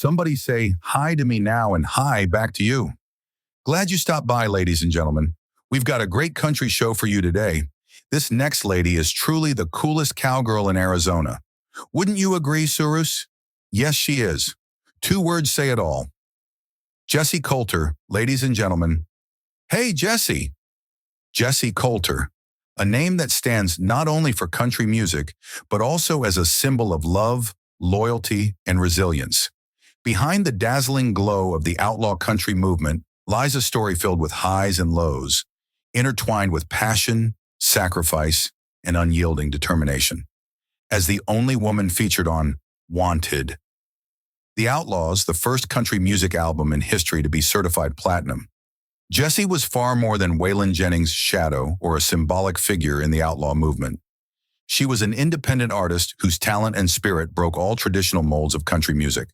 Somebody say hi to me now and hi back to you. Glad you stopped by, ladies and gentlemen. We've got a great country show for you today. This next lady is truly the coolest cowgirl in Arizona. Wouldn't you agree, Surus? Yes, she is. Two words say it all. Jessi Coulter, ladies and gentlemen. Hey, Jessi. Jessi Coulter, a name that stands not only for country music, but also as a symbol of love, loyalty, and resilience. Behind the dazzling glow of the outlaw country movement lies a story filled with highs and lows, intertwined with passion, sacrifice, and unyielding determination. As the only woman featured on Wanted, The Outlaws, the first country music album in history to be certified platinum, Jessi was far more than Waylon Jennings' shadow or a symbolic figure in the outlaw movement. She was an independent artist whose talent and spirit broke all traditional molds of country music.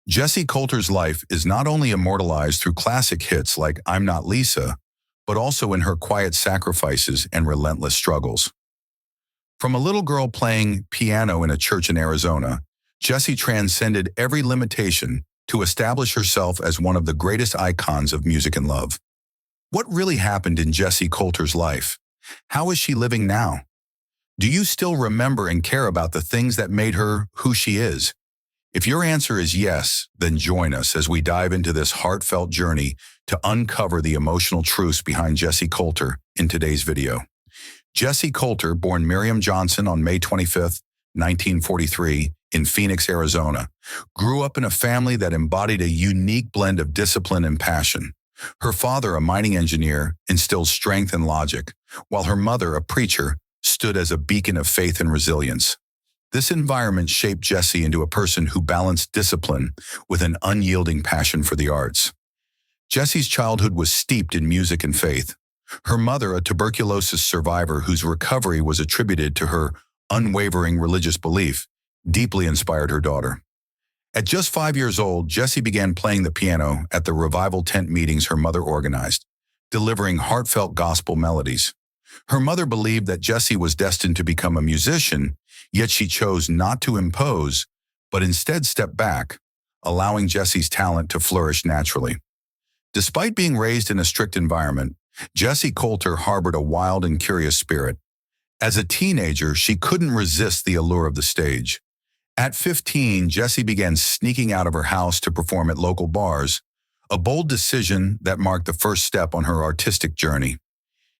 Jessi Coulter's life is not only immortalized through classic hits like I'm Not Lisa, but also in her quiet sacrifices and relentless struggles. From a little girl playing piano in a church in Arizona, Jessi transcended every limitation to establish herself as one of the greatest icons of music and love. What really happened in Jessi Coulter's life? How is she living now? Do you still remember and care about the things that made her who she is? If your answer is yes, then join us as we dive into this heartfelt journey to uncover the emotional truths behind Jessi Coulter in today's video. Jessi Coulter, born Miriam Johnson on May 25, 1943, in Phoenix, Arizona, grew up in a family that embodied a unique blend of discipline and passion. Her father, a mining engineer, instilled strength and logic, while her mother, a preacher, stood as a beacon of faith and resilience. This environment shaped Jessi into a person who balanced discipline with an unyielding passion for the arts. Jessi's childhood was steeped in music and faith. Her mother, a tuberculosis survivor whose recovery was attributed to her unwavering religious belief, deeply inspired her daughter. At just 5 years old, Jessi began playing the piano at the revival tent meetings her mother organized, delivering heartfelt gospel melodies. Her mother believed that Jessi was destined to become a musician, yet she chose not to impose, but instead step back, allowing Jessi's talent to flourish naturally. Despite being raised in a strict environment, Jessi Coulter harbored a wild and curious spirit. As a teenager, she couldn't resist the allure of the stage. At 15, Jessi began sneaking out of her house to perform at local bars, a bold decision that marked the first step on her artistic journey.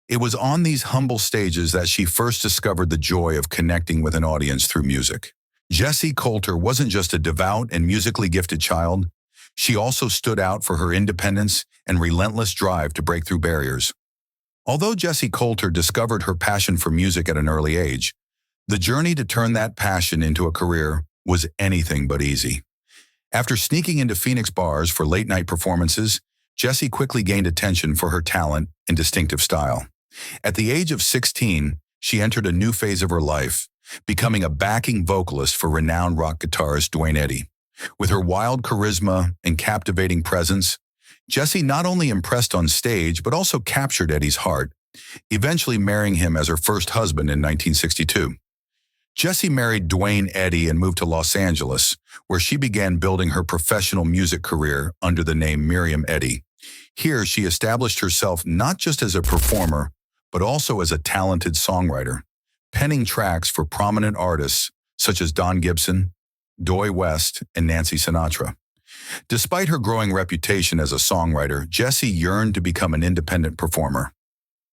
It was on these humble stages that she first discovered the joy of connecting with an audience through music. Jessi Coulter wasn't just a devout and musically gifted child. She also stood out for her independence and relentless drive to break through barriers. Although Jessi Coulter discovered her passion for music at an early age, the journey to turn that passion into a career was anything but easy. After sneaking into Phoenix bars for late-night performances, Jessi quickly gained attention for her talent and distinctive style. At the age of 16, she entered a new phase of her life, becoming a backing vocalist for renowned rock guitarist Duane Eddy. With her wild charisma and captivating presence, Jessi not only impressed on stage but also captured Eddy's heart, eventually marrying him as her first husband in 1962. Jessi married Duane Eddy and moved to Los Angeles, where she began building her professional music career under the name Miriam Eddy. Here, she established herself not just as a performer, but also as a talented songwriter, penning tracks for prominent artists such as Don Gibson, Doy West, and Nancy Sinatra. Despite her growing reputation as a songwriter, Jessi yearned to become an independent performer.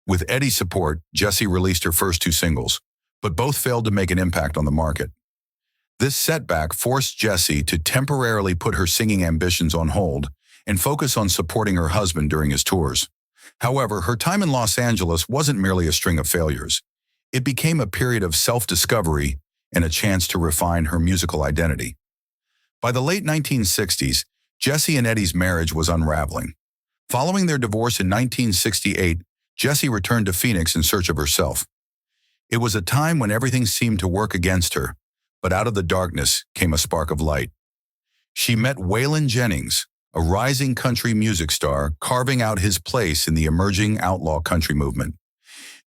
With Eddy's support, Jessi released her first 2 singles, but both failed to make an impact on the market. This setback forced Jessi to temporarily put her singing ambitions on hold and focus on supporting her husband during his tours. However, her time in Los Angeles wasn't merely a string of failures. It became a period of self-discovery and a chance to refine her musical identity. By the late 1960s, Jessi and Eddy's marriage was unraveling. Following their divorce in 1968, Jessi returned to Phoenix in search of herself. It was a time when everything seemed to work against her, but out of the darkness came a spark of light. She met Waylon Jennings, a rising country music star carving out his place in the emerging outlaw country movement.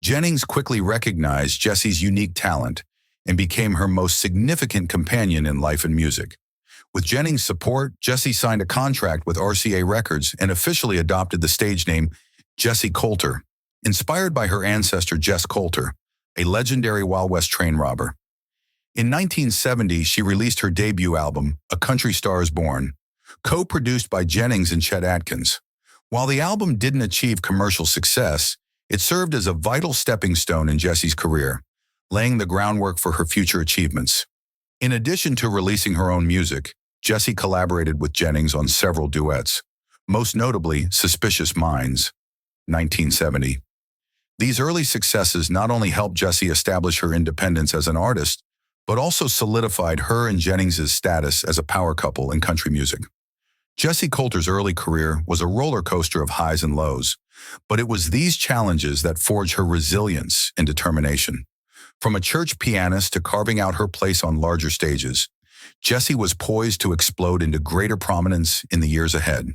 Jennings quickly recognized Jessi's unique talent and became her most significant companion in life and music. With Jennings' support, Jessi signed a contract with RCA Records and officially adopted the stage name Jessi Coulter, inspired by her ancestor Jess Coulter, a legendary Wild West train robber. In 1970, she released her debut album, A Country Star is Born, co-produced by Jennings and Chet Atkins. While the album didn't achieve commercial success, it served as a vital stepping stone in Jessi's career, laying the groundwork for her future achievements. In addition to releasing her own music, Jessi collaborated with Jennings on several duets, most notably Suspicious Minds, 1970. These early successes not only helped Jessi establish her independence as an artist, but also solidified her and Jennings' status as a power couple in country music. Jessi Coulter's early career was a roller coaster of highs and lows, but it was these challenges that forged her resilience and determination. From a church pianist to carving out her place on larger stages, Jessi was poised to explode into greater prominence in the years ahead.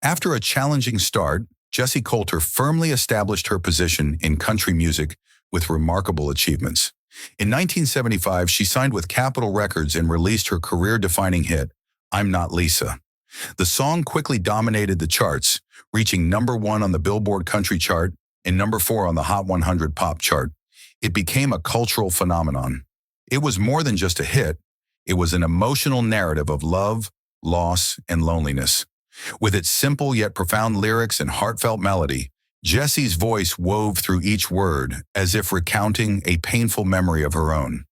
After a challenging start, Jessi Coulter firmly established her position in country music with remarkable achievements. In 1975, she signed with Capitol Records and released her career-defining hit, I'm Not Lisa. The song quickly dominated the charts, reaching #1 on the Billboard Country chart and #4 on the Hot 100 Pop chart. It became a cultural phenomenon. It was more than just a hit. It was an emotional narrative of love, loss, and loneliness. With its simple yet profound lyrics and heartfelt melody, Jessi's voice wove through each word as if recounting a painful memory of her own.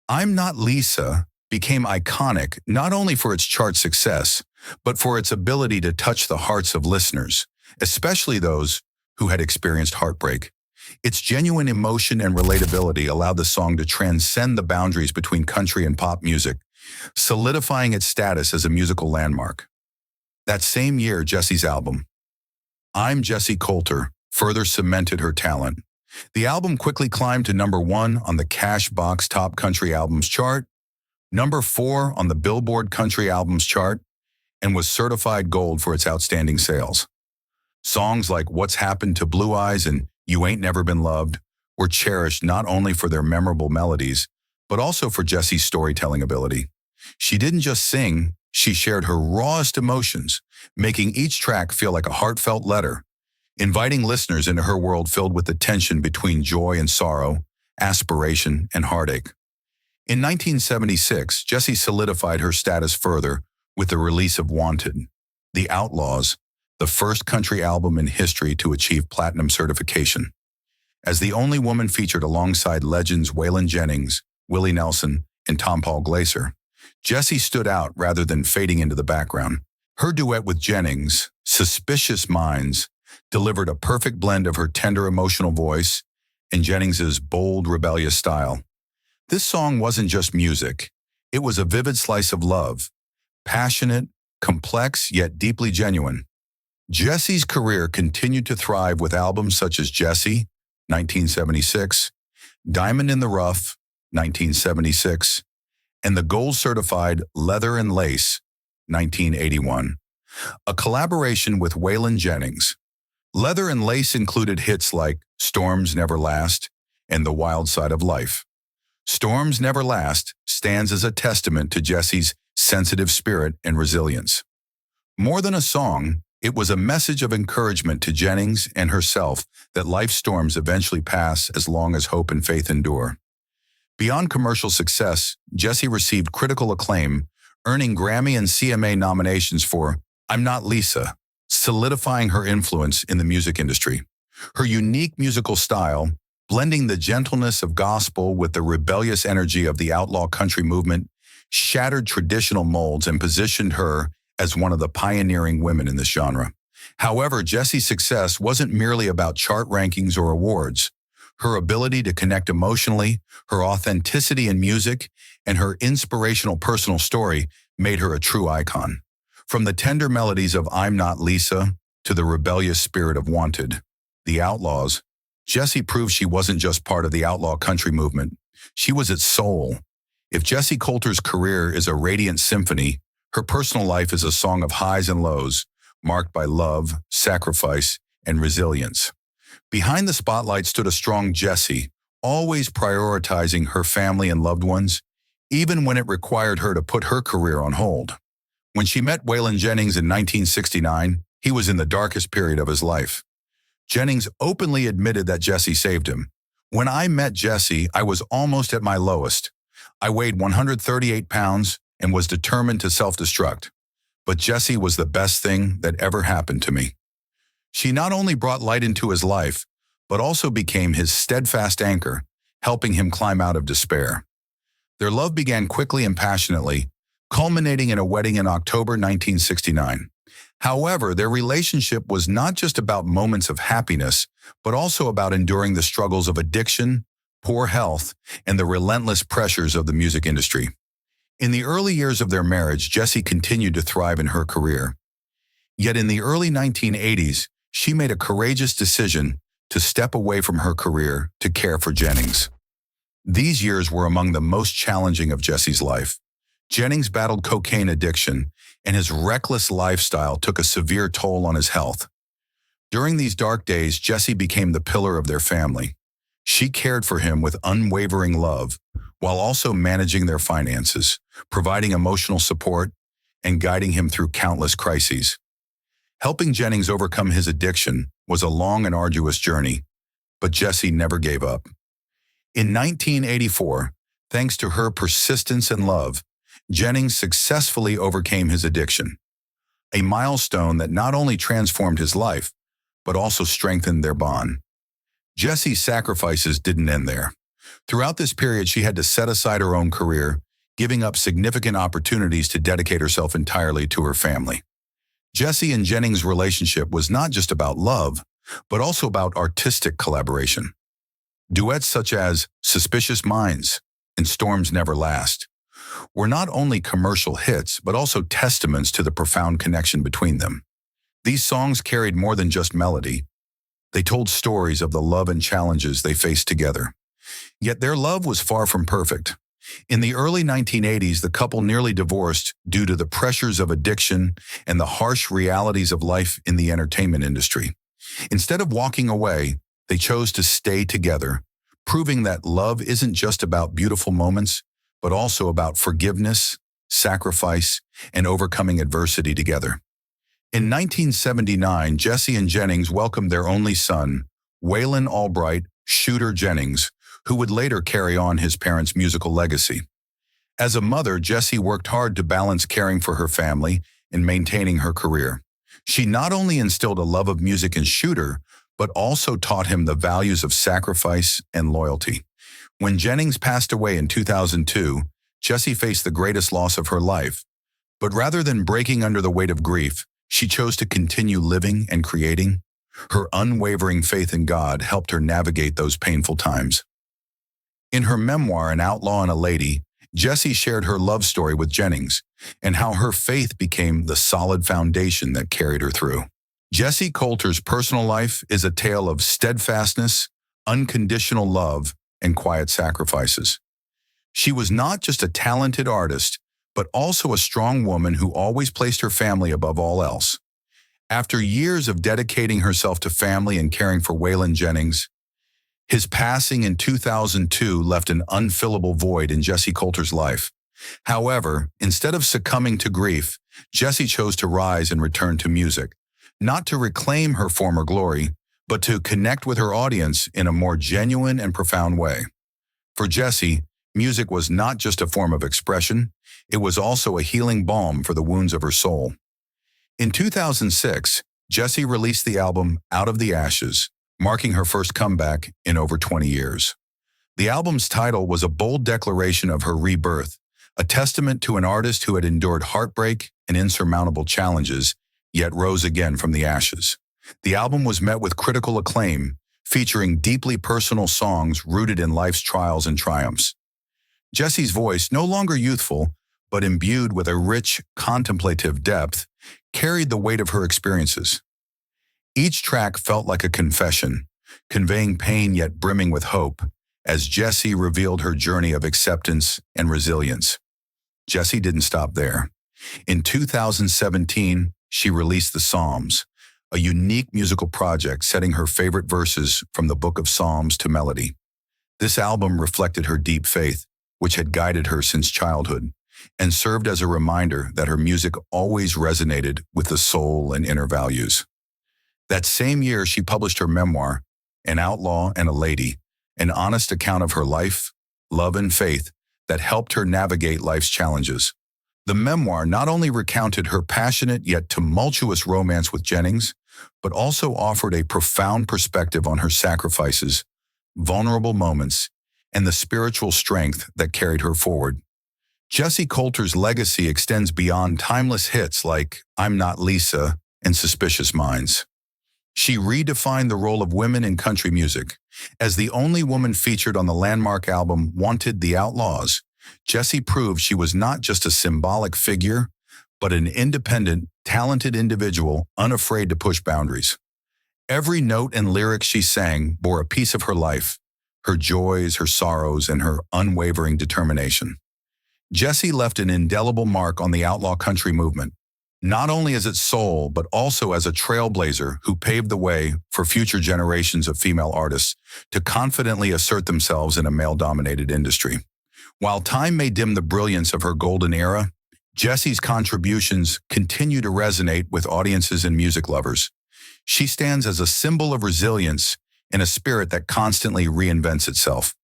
I'm Not Lisa became iconic not only for its chart success, but for its ability to touch the hearts of listeners, especially those who had experienced heartbreak. Its genuine emotion and relatability allowed the song to transcend the boundaries between country and pop music, solidifying its status as a musical landmark. That same year, Jessi's album, I'm Jessi Coulter, further cemented her talent. The album quickly climbed to #1 on the Cashbox Top Country Albums chart, #4 on the Billboard Country Albums chart, and was certified gold for its outstanding sales. Songs like What's Happened to Blue Eyes and You Ain't Never Been Loved were cherished not only for their memorable melodies, but also for Jessi's storytelling ability. She didn't just sing, she shared her rawest emotions, making each track feel like a heartfelt letter, inviting listeners into her world filled with the tension between joy and sorrow, aspiration and heartache. In 1976, Jessi solidified her status further with the release of Wanted, The Outlaws, the first country album in history to achieve platinum certification. As the only woman featured alongside legends Waylon Jennings, Willie Nelson, and Tom Paul Glaser, Jessi stood out rather than fading into the background. Her duet with Jennings, Suspicious Minds, delivered a perfect blend of her tender emotional voice and Jennings's bold, rebellious style. This song wasn't just music. It was a vivid slice of love, passionate, complex, yet deeply genuine. Jessi's career continued to thrive with albums such as Jessi, 1976, Diamond in the Rough, 1976, and the gold-certified Leather and Lace, 1981, a collaboration with Waylon Jennings. Leather and Lace included hits like Storms Never Last and The Wild Side of Life. Storms Never Last stands as a testament to Jessi's sensitive spirit and resilience. More than a song, it was a message of encouragement to Jennings and herself that life's storms eventually pass as long as hope and faith endure. Beyond commercial success, Jessi received critical acclaim, earning Grammy and CMA nominations for I'm Not Lisa, solidifying her influence in the music industry. Her unique musical style, blending the gentleness of gospel with the rebellious energy of the outlaw country movement, shattered traditional molds and positioned her as one of the pioneering women in this genre. However, Jessi's success wasn't merely about chart rankings or awards. Her ability to connect emotionally, her authenticity in music, and her inspirational personal story made her a true icon. From the tender melodies of I'm Not Lisa to the rebellious spirit of Wanted, The Outlaws, Jessi proved she wasn't just part of the outlaw country movement. She was its soul. If Jessi Coulter's career is a radiant symphony, her personal life is a song of highs and lows, marked by love, sacrifice, and resilience. Behind the spotlight stood a strong Jessi, always prioritizing her family and loved ones, even when it required her to put her career on hold. When she met Waylon Jennings in 1969, he was in the darkest period of his life. Jennings openly admitted that Jessi saved him. "When I met Jessi, I was almost at my lowest. I weighed 138 pounds and was determined to self-destruct. But Jessi was the best thing that ever happened to me." She not only brought light into his life, but also became his steadfast anchor, helping him climb out of despair. Their love began quickly and passionately, culminating in a wedding in October 1969. However, their relationship was not just about moments of happiness, but also about enduring the struggles of addiction, poor health, and the relentless pressures of the music industry. In the early years of their marriage, Jessi continued to thrive in her career. Yet in the early 1980s, she made a courageous decision to step away from her career to care for Jennings. These years were among the most challenging of Jessi's life. Jennings battled cocaine addiction, and his reckless lifestyle took a severe toll on his health. During these dark days, Jessi became the pillar of their family. She cared for him with unwavering love, while also managing their finances, providing emotional support, and guiding him through countless crises. Helping Jennings overcome his addiction was a long and arduous journey, but Jessi never gave up. In 1984, thanks to her persistence and love, Jennings successfully overcame his addiction, a milestone that not only transformed his life, but also strengthened their bond. Jessi's sacrifices didn't end there. Throughout this period, she had to set aside her own career, giving up significant opportunities to dedicate herself entirely to her family. Jessi and Jennings' relationship was not just about love, but also about artistic collaboration. Duets such as "Suspicious Minds" and "Storms Never Last" were not only commercial hits, but also testaments to the profound connection between them. These songs carried more than just melody. They told stories of the love and challenges they faced together. Yet their love was far from perfect. In the early 1980s, the couple nearly divorced due to the pressures of addiction and the harsh realities of life in the entertainment industry. Instead of walking away, they chose to stay together, proving that love isn't just about beautiful moments, but also about forgiveness, sacrifice, and overcoming adversity together. In 1979, Jessi and Jennings welcomed their only son, Waylon Albright "Shooter" Jennings, who would later carry on his parents' musical legacy. As a mother, Jessi worked hard to balance caring for her family and maintaining her career. She not only instilled a love of music in Shooter, but also taught him the values of sacrifice and loyalty. When Jennings passed away in 2002, Jessi faced the greatest loss of her life. But rather than breaking under the weight of grief, she chose to continue living and creating. Her unwavering faith in God helped her navigate those painful times. In her memoir, An Outlaw and a Lady, Jessi shared her love story with Jennings and how her faith became the solid foundation that carried her through. Jessi Coulter's personal life is a tale of steadfastness, unconditional love, and quiet sacrifices. She was not just a talented artist, but also a strong woman who always placed her family above all else. After years of dedicating herself to family and caring for Waylon Jennings, his passing in 2002 left an unfillable void in Jessi Coulter's life. However, instead of succumbing to grief, Jessi chose to rise and return to music, not to reclaim her former glory, but to connect with her audience in a more genuine and profound way. For Jessi, music was not just a form of expression, it was also a healing balm for the wounds of her soul. In 2006, Jessi released the album Out of the Ashes, marking her first comeback in over 20 years. The album's title was a bold declaration of her rebirth, a testament to an artist who had endured heartbreak and insurmountable challenges, yet rose again from the ashes. The album was met with critical acclaim, featuring deeply personal songs rooted in life's trials and triumphs. Jessi's voice, no longer youthful, but imbued with a rich, contemplative depth, carried the weight of her experiences. Each track felt like a confession, conveying pain yet brimming with hope, as Jessi revealed her journey of acceptance and resilience. Jessi didn't stop there. In 2017, she released the Psalms, a unique musical project setting her favorite verses from the Book of Psalms to melody. This album reflected her deep faith, which had guided her since childhood and served as a reminder that her music always resonated with the soul and inner values. That same year, she published her memoir, An Outlaw and a Lady, an honest account of her life, love, and faith that helped her navigate life's challenges. The memoir not only recounted her passionate yet tumultuous romance with Jennings, but also offered a profound perspective on her sacrifices, vulnerable moments, and the spiritual strength that carried her forward. Jessi Coulter's legacy extends beyond timeless hits like I'm Not Lisa and Suspicious Minds. She redefined the role of women in country music. As the only woman featured on the landmark album Wanted the Outlaws, Jessi proved she was not just a symbolic figure, but an independent, talented individual unafraid to push boundaries. Every note and lyric she sang bore a piece of her life, her joys, her sorrows, and her unwavering determination. Jessi left an indelible mark on the outlaw country movement, not only as its soul, but also as a trailblazer who paved the way for future generations of female artists to confidently assert themselves in a male-dominated industry. While time may dim the brilliance of her golden era, Jessi's contributions continue to resonate with audiences and music lovers. She stands as a symbol of resilience and a spirit that constantly reinvents itself.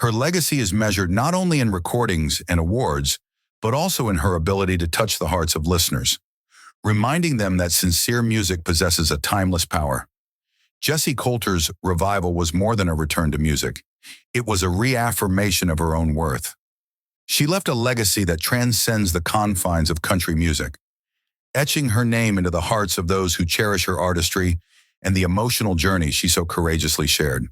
Her legacy is measured not only in recordings and awards, but also in her ability to touch the hearts of listeners, reminding them that sincere music possesses a timeless power. Jessi Coulter's revival was more than a return to music. It was a reaffirmation of her own worth. She left a legacy that transcends the confines of country music, etching her name into the hearts of those who cherish her artistry and the emotional journey she so courageously shared.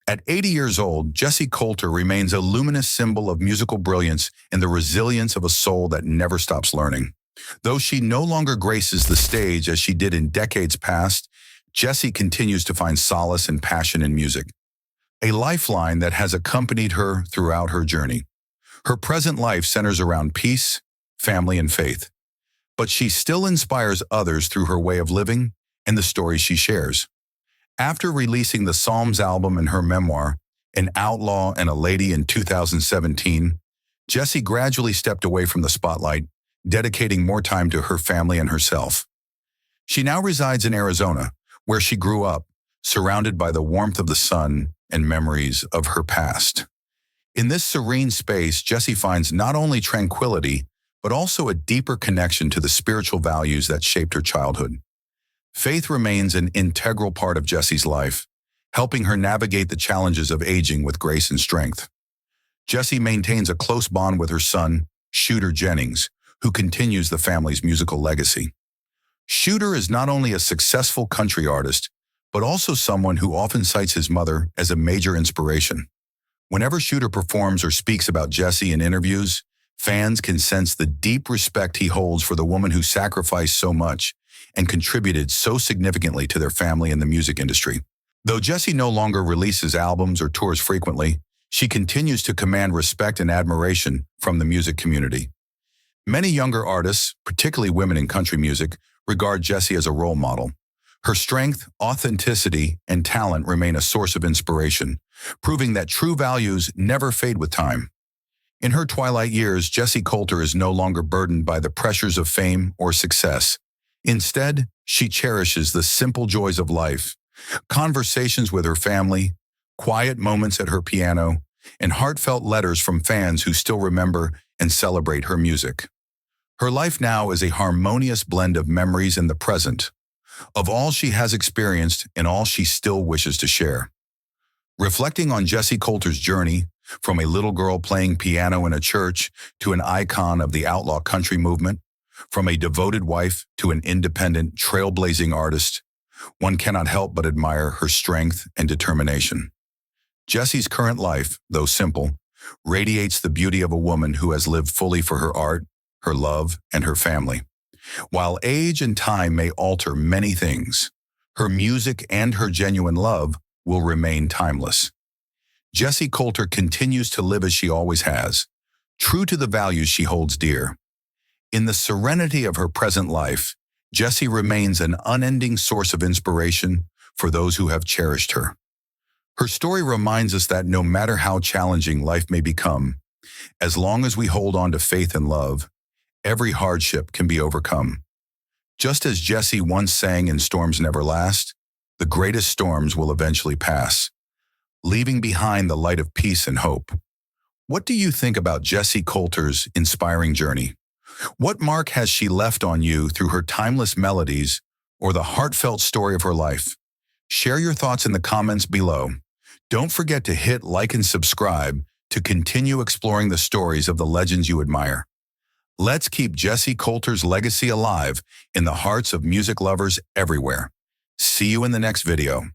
At 80 years old, Jessi Coulter remains a luminous symbol of musical brilliance and the resilience of a soul that never stops learning. Though she no longer graces the stage as she did in decades past, Jessi continues to find solace and passion in music, a lifeline that has accompanied her throughout her journey. Her present life centers around peace, family, and faith, but she still inspires others through her way of living and the stories she shares. After releasing the Psalms album and her memoir, An Outlaw and a Lady in 2017, Jessi gradually stepped away from the spotlight, dedicating more time to her family and herself. She now resides in Arizona, where she grew up, surrounded by the warmth of the sun and memories of her past. In this serene space, Jessi finds not only tranquility, but also a deeper connection to the spiritual values that shaped her childhood. Faith remains an integral part of Jessi's life, helping her navigate the challenges of aging with grace and strength. Jessi maintains a close bond with her son, Shooter Jennings, who continues the family's musical legacy. Shooter is not only a successful country artist, but also someone who often cites his mother as a major inspiration. Whenever Shooter performs or speaks about Jessi in interviews, fans can sense the deep respect he holds for the woman who sacrificed so much and contributed so significantly to their family and the music industry. Though Jessi no longer releases albums or tours frequently, she continues to command respect and admiration from the music community. Many younger artists, particularly women in country music, regard Jessi as a role model. Her strength, authenticity, and talent remain a source of inspiration, proving that true values never fade with time. In her twilight years, Jessi Coulter is no longer burdened by the pressures of fame or success. Instead, she cherishes the simple joys of life, conversations with her family, quiet moments at her piano, and heartfelt letters from fans who still remember and celebrate her music. Her life now is a harmonious blend of memories in the present, of all she has experienced and all she still wishes to share. Reflecting on Jessi Coulter's journey, from a little girl playing piano in a church to an icon of the outlaw country movement, from a devoted wife to an independent, trailblazing artist, one cannot help but admire her strength and determination. Jessi's current life, though simple, radiates the beauty of a woman who has lived fully for her art, her love, and her family. While age and time may alter many things, her music and her genuine love will remain timeless. Jessi Coulter continues to live as she always has, true to the values she holds dear. In the serenity of her present life, Jessi remains an unending source of inspiration for those who have cherished her. Her story reminds us that no matter how challenging life may become, As long as we hold on to faith and love, every hardship can be overcome. Just as Jessi once sang in Storms Never Last, the greatest storms will eventually pass, leaving behind the light of peace and hope. What do you think about Jessi Coulter's inspiring journey? What mark has she left on you through her timeless melodies or the heartfelt story of her life? Share your thoughts in the comments below. Don't forget to hit like and subscribe to continue exploring the stories of the legends you admire. Let's keep Jessi Coulter's legacy alive in the hearts of music lovers everywhere. See you in the next video.